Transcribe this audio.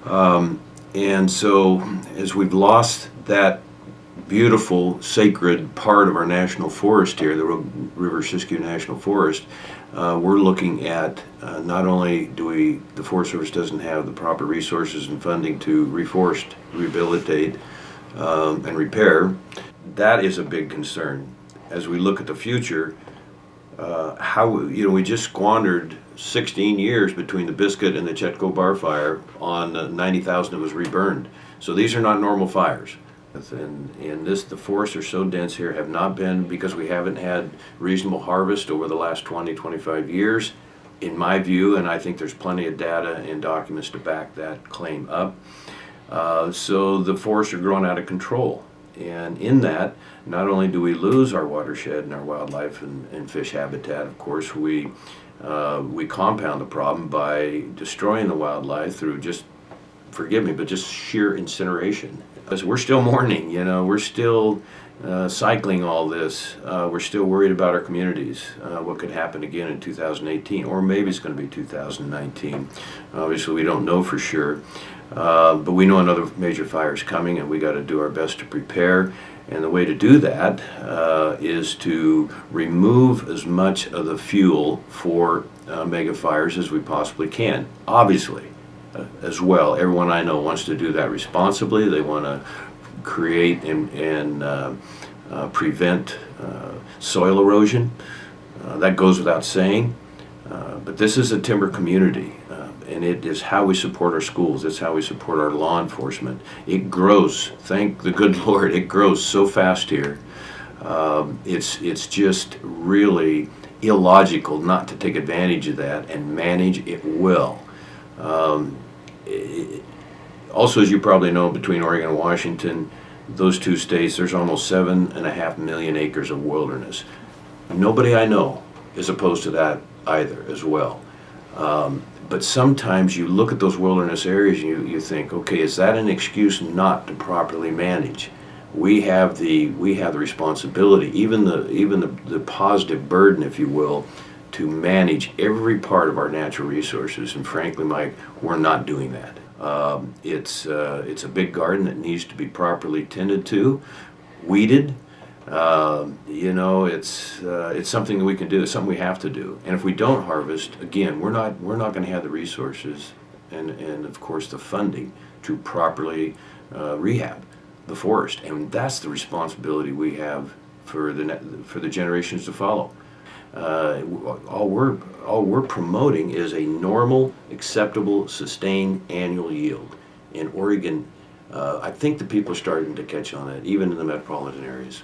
And so as we've lost that beautiful, sacred part of our national forest here, the River Siskiyou National Forest, we're looking at not only the Forest Service doesn't have the proper resources and funding to reforest, rehabilitate, and repair. That is a big concern. As we look at the future, we just squandered 16 years between the Biscuit and the Chetco Bar Fire on 90,000 that was reburned. So these are not normal fires. And the forests are so dense here, have not been, because we haven't had reasonable harvest over the last 20, 25 years, in my view, and I think there's plenty of data and documents to back that claim up. So the forests are growing out of control. And in that, not only do we lose our watershed and our wildlife and fish habitat, of course, we compound the problem by destroying the wildlife through just, forgive me, but just sheer incineration. Because we're still mourning, we're still cycling all this. We're still worried about our communities, what could happen again in 2018, or maybe it's going to be 2019. Obviously, we don't know for sure. But we know another major fire is coming, and we got to do our best to prepare. And the way to do that is to remove as much of the fuel for mega fires as we possibly can. Obviously, as well, everyone I know wants to do that responsibly. They want to create and prevent soil erosion. That goes without saying. But this is a timber community. And it is how we support our schools. It's how we support our law enforcement. It grows. Thank the good Lord, it grows so fast here. It's just really illogical not to take advantage of that and manage it well. Also, as you probably know, between Oregon and Washington, those two states, there's almost 7.5 million acres of wilderness. Nobody I know is opposed to that either as well. But sometimes you look at those wilderness areas and you think, okay, is that an excuse not to properly manage? We have the responsibility, even the positive burden, if you will, to manage every part of our natural resources. And frankly, Mike, we're not doing that. It's a big garden that needs to be properly tended to, weeded. It's something that we can do. It's something we have to do. And if we don't harvest, again, we're not going to have the resources and of course the funding to properly rehab the forest. And that's the responsibility we have for the generations to follow. All we're promoting is a normal, acceptable, sustained annual yield. In Oregon, I think the people are starting to catch on that, even in the metropolitan areas.